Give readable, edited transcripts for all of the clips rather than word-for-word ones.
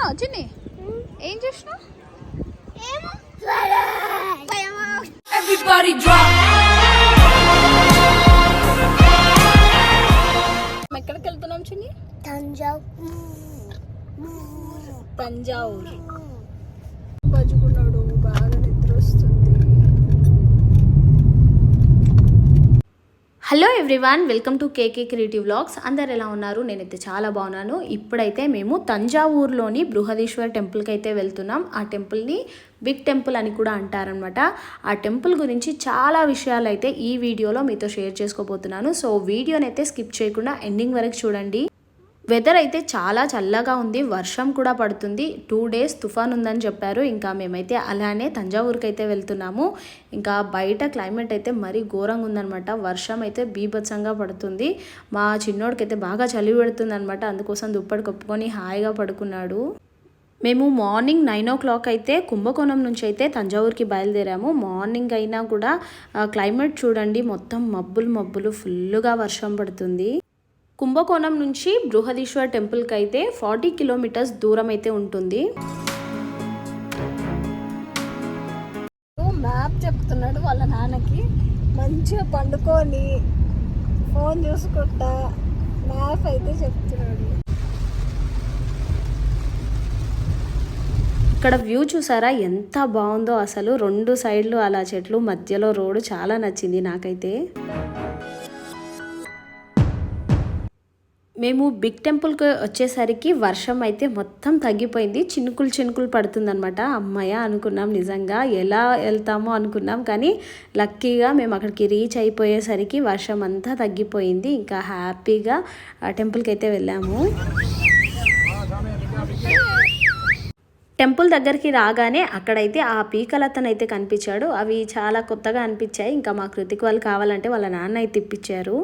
చూసినావు చిన్ని? ఏం చూసినావు? ఎక్కడికి వెళ్తున్నాం చిన్ని? తంజావూరు. బజ్జుకున్నాడు, బాగా నిద్ర వస్తుంది. Hello everyone, welcome to KK creative vlogs. అందరు ఎలా ఉన్నారు? నేనైతే చాలా బాగున్నాను. ఇప్పుడైతే మేము తంజావూరులోని బృహదీశ్వర్ టెంపుల్కి అయితే వెళ్తున్నాం. ఆ టెంపుల్ని బిగ్ టెంపుల్ అని కూడా అంటారనమాట. ఆ టెంపుల్ గురించి చాలా విషయాలు అయితే ఈ వీడియోలో మీతో షేర్ చేసుకోబోతున్నాను. సో వీడియోని అయితే స్కిప్ చేయకుండా ఎండింగ్ వరకు చూడండి. వెదర్ అయితే చాలా చల్లగా ఉంది, వర్షం కూడా పడుతుంది. 2 days తుఫాన్ ఉందని చెప్పారు. ఇంకా మేమైతే అలానే తంజావూరుకి అయితే వెళ్తున్నాము. ఇంకా బయట క్లైమేట్ అయితే మరీ ఘోరంగా ఉందనమాట. వర్షం అయితే బీభత్సంగా పడుతుంది. మా చిన్నోడికి అయితే బాగా చలి పెడుతుంది అనమాట. అందుకోసం దుప్పటి కప్పుకొని హాయిగా పడుకున్నాడు. మేము మార్నింగ్ 9 o'clock అయితే కుంభకోణం నుంచి అయితే తంజావూరుకి బయలుదేరాము. మార్నింగ్ అయినా కూడా క్లైమేట్ చూడండి, మొత్తం మబ్బులు ఫుల్గా వర్షం పడుతుంది. కుంభకోణం నుంచి బృహదీశ్వర్ టెంపుల్కి అయితే 40 kilometers దూరం అయితే ఉంటుంది. మ్యాప్ చెప్తున్నాడు వాళ్ళ నాన్నకి, మంచిగా పండుకొని ఫోన్ చూసుకుంటా మ్యాప్ అయితే చెప్తున్నాడు. ఇక్కడ వ్యూ చూసారా ఎంత బాగుందో అసలు. 2 sides అలా చెట్లు, మధ్యలో రోడ్డు చాలా నచ్చింది నాకైతే. మేము బిగ్ టెంపుల్కి వచ్చేసరికి వర్షం అయితే మొత్తం తగ్గిపోయింది. చినుకులు పడుతుందనమాట. అమ్మాయ అనుకున్నాం, నిజంగా ఎలా వెళ్తామో అనుకున్నాం. కానీ లక్కీగా మేము అక్కడికి రీచ్ అయిపోయేసరికి వర్షం అంతా తగ్గిపోయింది. ఇంకా హ్యాపీగా టెంపుల్కి అయితే వెళ్ళాము. టెంపుల్ దగ్గరికి రాగానే అక్కడైతే ఆ పీకలతనైతే కనిపించాడు. అవి చాలా కొత్తగా అనిపించాయి. ఇంకా మా కృతిక్ వాళ్ళు కావాలంటే వాళ్ళ నాన్న అయితే ఇప్పించారు.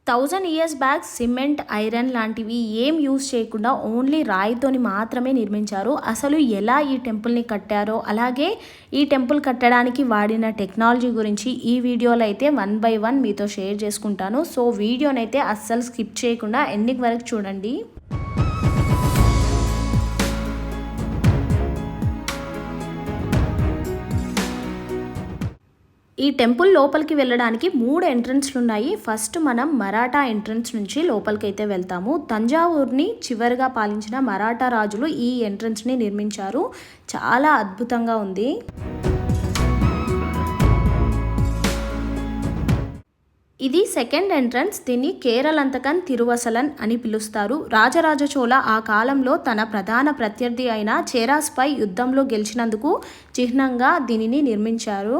1000 years బ్యాక్ సిమెంట్, ఐరన్ లాంటివి ఏం యూజ్ చేయకుండా ఓన్లీ రాయితోని మాత్రమే నిర్మించారు. అసలు ఎలా ఈ టెంపుల్ని కట్టారో, అలాగే ఈ టెంపుల్ కట్టడానికి వాడిన టెక్నాలజీ గురించి ఈ వీడియోలో అయితే 1 by 1 మీతో షేర్ చేసుకుంటాను. సో వీడియోనైతే అస్సలు స్కిప్ చేయకుండా ఎండింగ్ వరకు చూడండి. ఈ టెంపుల్ లోపలికి వెళ్ళడానికి 3 ఎంట్రన్స్లు ఉన్నాయి. ఫస్ట్ మనం మరాఠా ఎంట్రన్స్ నుంచి లోపలికి అయితే వెళ్తాము. తంజావూరుని చివరిగా పాలించిన మరాఠా రాజులు ఈ ఎంట్రన్స్ని నిర్మించారు. చాలా అద్భుతంగా ఉంది. ఇది సెకండ్ ఎంట్రన్స్. దీన్ని కేరళంతకన్ తిరువసలన్ అని పిలుస్తారు. రాజరాజ చోళ ఆ కాలంలో తన ప్రధాన ప్రత్యర్థి అయిన చేరాస్పై యుద్ధంలో గెలిచినందుకు చిహ్నంగా దీనిని నిర్మించారు.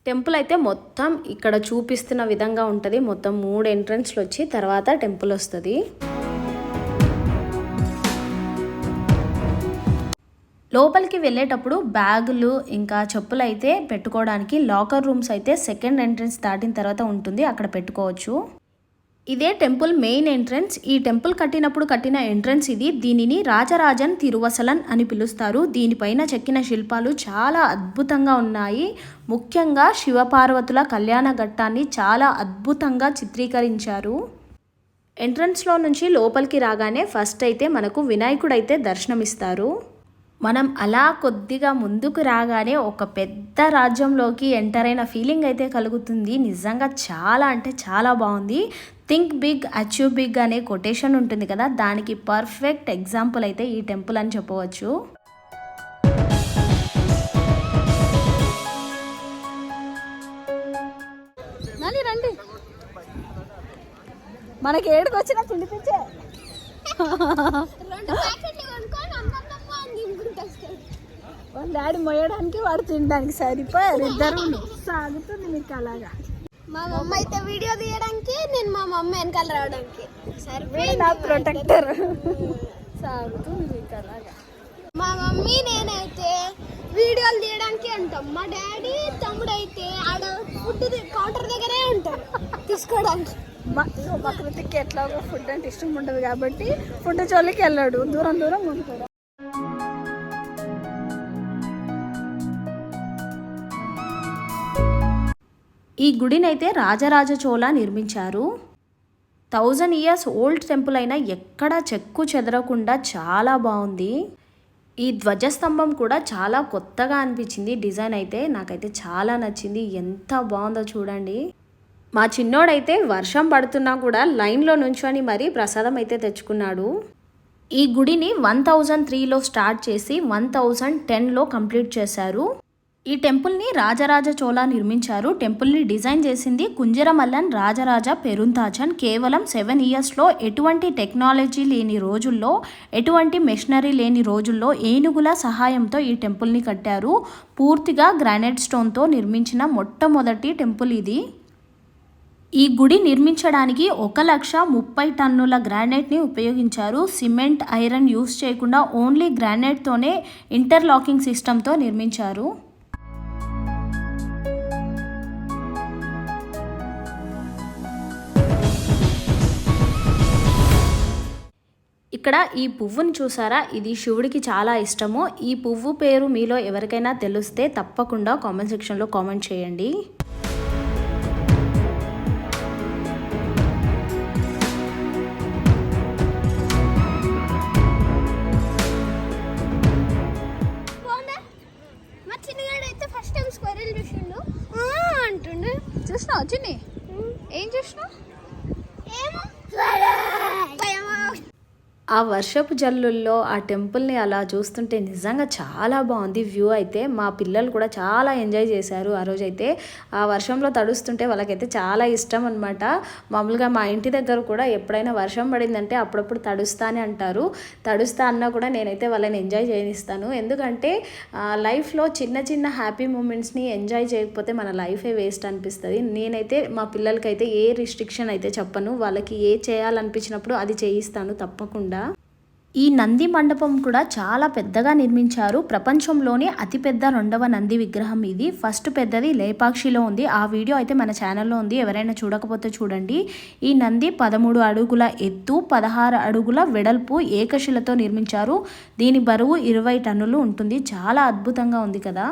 టెంపుల్ అయితే మొత్తం ఇక్కడ చూపిస్తున్న విధంగా ఉంటుంది. మొత్తం 3 ఎంట్రన్స్లు వచ్చి తర్వాత టెంపుల్ వస్తుంది. లోపలికి వెళ్ళేటప్పుడు బ్యాగులు ఇంకా చెప్పులు అయితే పెట్టుకోవడానికి లాకర్ రూమ్స్ అయితే సెకండ్ ఎంట్రన్స్ దాటిన తర్వాత ఉంటుంది, అక్కడ పెట్టుకోవచ్చు. ఇదే టెంపుల్ మెయిన్ ఎంట్రన్స్. ఈ టెంపుల్ కట్టిన ఎంట్రన్స్ ఇది. దీనిని రాజరాజన్ తిరువసలన్ అని పిలుస్తారు. దీనిపైన చెక్కిన శిల్పాలు చాలా అద్భుతంగా ఉన్నాయి. ముఖ్యంగా శివపార్వతుల కళ్యాణ ఘట్టాన్ని చాలా అద్భుతంగా చిత్రీకరించారు. ఎంట్రన్స్లో నుంచి లోపలికి రాగానే ఫస్ట్ అయితే మనకు వినాయకుడు అయితే దర్శనమిస్తారు. మనం అలా కొద్దిగా ముందుకు రాగానే ఒక పెద్ద రాజ్యంలోకి ఎంటర్ అయిన ఫీలింగ్ అయితే కలుగుతుంది. నిజంగా చాలా అంటే చాలా బాగుంది. థింక్ బిగ్ అచీవ్ బిగ్ అనే కొటేషన్ ఉంటుంది కదా, దానికి పర్ఫెక్ట్ ఎగ్జాంపుల్ అయితే ఈ టెంపుల్ అని చెప్పవచ్చు. రండి, మనకి ఏడుకు వచ్చినా తినిపించే. వాళ్ళ డాడీ మొయ్యడానికి వాడు తినడానికి సరిపోయారు ఇద్దరు. సాగుతుంది మీకు అలాగా. మా మమ్మ అయితే వీడియో తీయడానికి, నేను మా మమ్మ వెనకాల రావడానికి నా ప్రొటెక్టర్. సాగుతుంది మీకు అలాగా. మా మమ్మీ నేనైతే వీడియోలు తీయడానికి ఉంటాం. మా డాడీ తమ్ముడు అయితే ఆడ ఫుడ్ కౌంటర్ దగ్గరే ఉంటాడు తీసుకోవడానికి. మా కృతికి ఎట్లాగో ఫుడ్ అంటే ఇష్టం ఉండదు కాబట్టి ఫుడ్ జోలికి వెళ్ళాడు, దూరం దూరం ఉంటాడు. ఈ గుడినైతే రాజరాజ చోళ నిర్మించారు. 1000 years ఓల్డ్ టెంపుల్ అయినా ఎక్కడ చెక్కు చెదరకుండా చాలా బాగుంది. ఈ ధ్వజస్తంభం కూడా చాలా కొత్తగా అనిపించింది. డిజైన్ అయితే నాకైతే చాలా నచ్చింది. ఎంత బాగుందో చూడండి. మా చిన్నోడైతే వర్షం పడుతున్నా కూడా లైన్లో నుంచొని మరీ ప్రసాదం అయితే తెచ్చుకున్నాడు. ఈ గుడిని 1003లో స్టార్ట్ చేసి 1010లో కంప్లీట్ చేశారు. ఈ టెంపుల్ని రాజరాజ చోళ నిర్మించారు. టెంపుల్ని డిజైన్ చేసింది కుంజరమల్లన్ రాజరాజ పెరుంతాచన్. కేవలం 7 yearsలో ఎటువంటి టెక్నాలజీ లేని రోజుల్లో, ఎటువంటి మెషినరీ లేని రోజుల్లో ఏనుగుల సహాయంతో ఈ టెంపుల్ని కట్టారు. పూర్తిగా గ్రానైట్ స్టోన్తో నిర్మించిన మొట్టమొదటి టెంపుల్ ఇది. ఈ గుడి నిర్మించడానికి 1,30,000 టన్నుల గ్రానైట్ని ఉపయోగించారు. సిమెంట్, ఐరన్ యూస్ చేయకుండా ఓన్లీ గ్రానైట్తోనే ఇంటర్లాకింగ్ సిస్టంతో నిర్మించారు. ఇక్కడ ఈ పువ్వుని చూసారా, ఇది శివుడికి చాలా ఇష్టము. ఈ పువ్వు పేరు మీలో ఎవరికైనా తెలిస్తే తప్పకుండా కామెంట్ సెక్షన్లో కామెంట్ చేయండి. మా చిన్నగాడైతే ఫస్ట్ టైం స్క్వేరల్ చూసిండు అంటుండు. చూసినావు చిన్ని? ఏం చూసినావు? ఏమో ఆ వర్షపు జల్లుల్లో ఆ టెంపుల్ని అలా చూస్తుంటే నిజంగా చాలా బాగుంది వ్యూ అయితే. మా పిల్లలు కూడా చాలా ఎంజాయ్ చేశారు ఆ రోజైతే. ఆ వర్షంలో తడుస్తుంటే వాళ్ళకైతే చాలా ఇష్టం అనమాట. మామూలుగా మా ఇంటి దగ్గర కూడా ఎప్పుడైనా వర్షం పడిందంటే అప్పుడప్పుడు తడుస్తానే అంటారు. తడుస్తా అన్నా కూడా నేనైతే వాళ్ళని ఎంజాయ్ చేయనిస్తాను. ఎందుకంటే లైఫ్లో చిన్న చిన్న హ్యాపీ మూమెంట్స్ని ఎంజాయ్ చేయకపోతే మన లైఫే వేస్ట్ అనిపిస్తుంది. నేనైతే మా పిల్లలకైతే ఏ రిస్ట్రిక్షన్ అయితే చెప్పను. వాళ్ళకి ఏ చేయాలనిపించినప్పుడు అది చేయిస్తాను తప్పకుండా. ఈ నంది మండపం కూడా చాలా పెద్దగా నిర్మించారు. ప్రపంచంలోనే అతిపెద్ద 2వ నంది విగ్రహం ఇది. ఫస్ట్ పెద్దది లేపాక్షిలో ఉంది. ఆ వీడియో అయితే మన ఛానల్లో ఉంది, ఎవరైనా చూడకపోతే చూడండి. ఈ నంది 13 అడుగుల ఎత్తు, 16 అడుగుల వెడల్పు ఏకశిలతో నిర్మించారు. దీని బరువు 20 టన్నులు ఉంటుంది. చాలా అద్భుతంగా ఉంది కదా.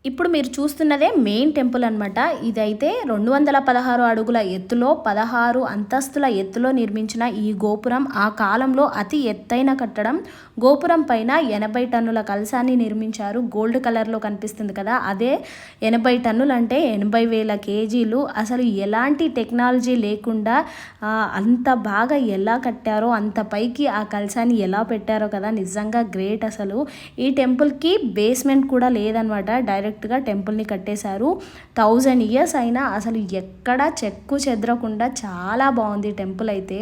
ఇప్పుడు మీరు చూస్తున్నదే మెయిన్ టెంపుల్ అనమాట. ఇదైతే 216 అడుగుల ఎత్తులో 16 అంతస్తుల ఎత్తులో నిర్మించిన ఈ గోపురం ఆ కాలంలో అతి ఎత్తైన కట్టడం. గోపురం పైన 80 టన్నుల కలశాన్ని నిర్మించారు. గోల్డ్ కలర్లో కనిపిస్తుంది కదా, అదే 80 టన్నులు అంటే 80,000 కేజీలు. అసలు ఎలాంటి టెక్నాలజీ లేకుండా అంత బాగా ఎలా కట్టారో, అంత పైకి ఆ కలశాన్ని ఎలా పెట్టారో కదా, నిజంగా గ్రేట్. అసలు ఈ టెంపుల్కి బేస్మెంట్ కూడా లేదనమాట, డైరెక్ట్గా టెంపుల్ని కట్టేశారు. 1000 years అయినా అసలు ఎక్కడ చెక్కు చెదరకుండా చాలా బాగుంది టెంపుల్ అయితే.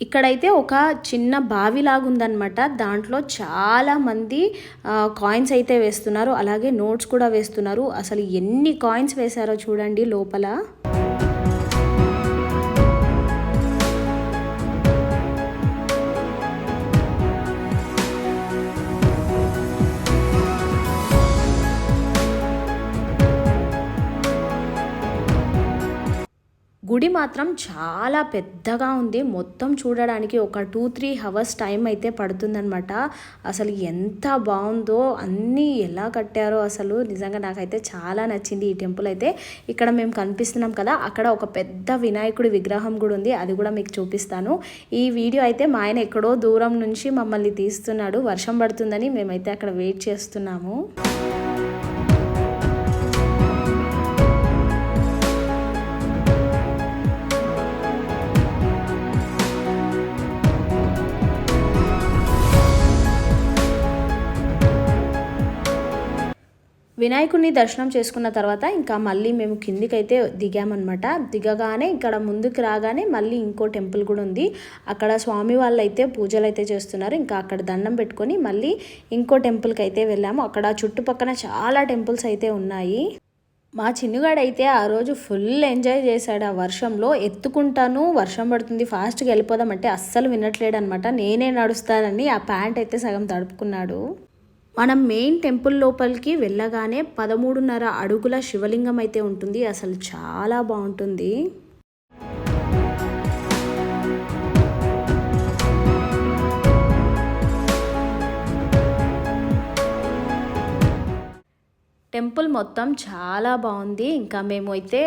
ఇక్కడైతే ఒక చిన్న బావి లాగుందనమాట. దాంట్లో చాలా మంది కాయిన్స్ అయితే వేస్తున్నారు, అలాగే నోట్స్ కూడా వేస్తున్నారు. అసలు ఎన్ని కాయిన్స్ వేశారో చూడండి లోపల. గుడి మాత్రం చాలా పెద్దగా ఉంది. మొత్తం చూడడానికి ఒక 2-3 hours టైం అయితే పడుతుందన్నమాట. అసలు ఎంత బాగుందో, అన్నీ ఎలా కట్టారో అసలు నిజంగా నాకైతే చాలా నచ్చింది ఈ టెంపుల్ అయితే. ఇక్కడ మేము కనిపిస్తున్నాం కదా, అక్కడ ఒక పెద్ద వినాయకుడి విగ్రహం కూడా ఉంది, అది కూడా మీకు చూపిస్తాను. ఈ వీడియో అయితే మా ఆయన ఎక్కడో దూరం నుంచి మమ్మల్ని తీస్తున్నాడు. వర్షం పడుతుందని మేమైతే అక్కడ వెయిట్ చేస్తున్నాము. వినాయకుడిని దర్శనం చేసుకున్న తర్వాత ఇంకా మళ్ళీ మేము కిందికైతే దిగామన్నమాట. దిగగానే ఇక్కడ ముందుకు రాగానే మళ్ళీ ఇంకో టెంపుల్ కూడా ఉంది. అక్కడ స్వామి వాళ్ళు అయితే పూజలు అయితే చేస్తున్నారు. ఇంకా అక్కడ దండం పెట్టుకొని మళ్ళీ ఇంకో టెంపుల్కి అయితే వెళ్ళాము. అక్కడ చుట్టుపక్కల చాలా టెంపుల్స్ అయితే ఉన్నాయి. మా చిన్నుగాడైతే ఆ రోజు ఫుల్ ఎంజాయ్ చేశాడు ఆ వర్షంలో. ఎత్తుకుంటాను, వర్షం పడుతుంది, ఫాస్ట్గా వెళ్ళిపోదామంటే అస్సలు వినట్లేడు అనమాట. నేనే నడుస్తానని ఆ ప్యాంట్ అయితే సగం తడుపుకున్నాడు. మనం మెయిన్ టెంపుల్ లోపలికి వెళ్ళగానే 13.5 అడుగుల శివలింగం అయితే ఉంటుంది. అసలు చాలా బాగుంటుంది. టెంపుల్ మొత్తం చాలా బాగుంది. ఇంకా మేము అయితే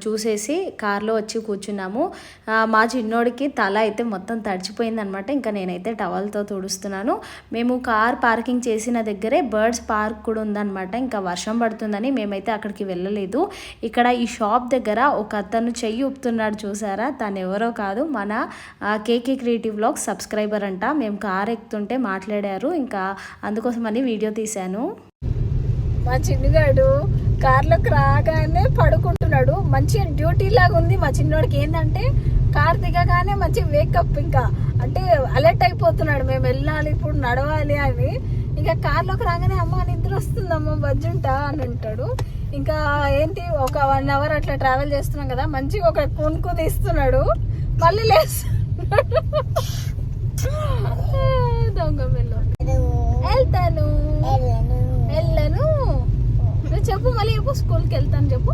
చూసేసి కార్లో వచ్చి కూర్చున్నాము. మా చిన్నోడికి తల అయితే మొత్తం తడిచిపోయిందనమాట. ఇంకా నేనైతే టవల్తో తుడుస్తున్నాను. మేము కార్ పార్కింగ్ చేసిన దగ్గరే బర్డ్స్ పార్క్ కూడా ఉందన్నమాట. ఇంకా వర్షం పడుతుందని మేమైతే అక్కడికి వెళ్ళలేదు. ఇక్కడ ఈ షాప్ దగ్గర ఒక అతను చెయ్యి ఊపుతున్నాడు చూసారా, తను ఎవరో కాదు, మన కేకే క్రియేటివ్ వ్లాగ్స్ సబ్స్క్రైబర్ అంట. మేము కార్ ఎక్కుతుంటే మాట్లాడారు, ఇంకా అందుకోసమని వీడియో తీశాను. మా చిన్నగాడు కార్లోకి రాగానే పడుకుంటున్నాడు. మంచిగా డ్యూటీ లాగా ఉంది మా చిన్నోడికి. ఏంటంటే కార్ దిగగానే మంచి వేకప్, ఇంకా అంటే అలర్ట్ అయిపోతున్నాడు, మేము వెళ్ళాలి ఇప్పుడు నడవాలి అని. ఇంకా కార్లోకి రాగానే అమ్మ నిద్ర వస్తుందమ్మ బజ్జుంటా అని అంటాడు. ఇంకా ఏంటి ఒక 1 అవర్ అట్లా ట్రావెల్ చేస్తున్నాం కదా, మంచిగా ఒక కొనుక్కు తీస్తున్నాడు, మళ్ళీ లేస్తున్నాడు. దొంగ పిల్ల వెళ్తాను వెళ్ళను చెప్పు, మళ్ళీ చెప్పు. స్కూల్కి వెళ్తాను చెప్పు.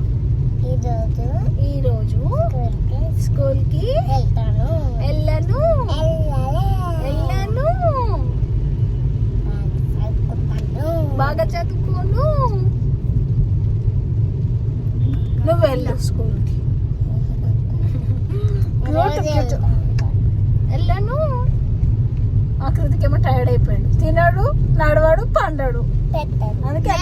ఈరోజు స్కూల్కి వెళ్ళను బాగా చదువుకోను. నువ్వు వెళ్ళు స్కూల్కి. వెళ్ళను. ఆకృతికి ఏమో టైర్డ్ అయిపోయాడు, తినడు, నడవాడు, పండాడు. అందుకే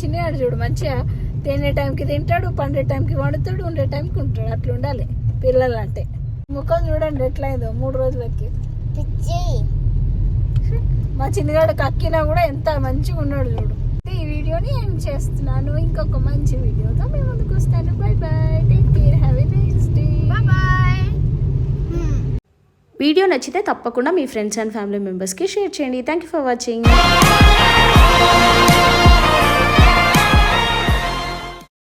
చిన్నగాడు చూడు మంచిగా తినే టైంకి తింటాడు, పండే టైంకి వండుతాడు, ఉండే టైంకి ఉంటాడు. అట్లా ఉండాలి పిల్లలు అంటే. ముఖం చూడండి ఎట్లయిందో 3 రోజులకి. మా చిన్నగాడు కక్కినా కూడా ఎంత మంచిగా ఉన్నాడు చూడు. ఈ వీడియోని ఏం చేస్తున్నాను, ఇంకొక మంచి వీడియోతో మేము ముందుకు వస్తాను. Bye bye, take care, have a nice day. Video నచ్చితే తప్పకుండా మీ ఫ్రెండ్స్ అండ్ ఫ్యామిలీ మెంబర్స్కి షేర్ చేయండి. Thank you for watching.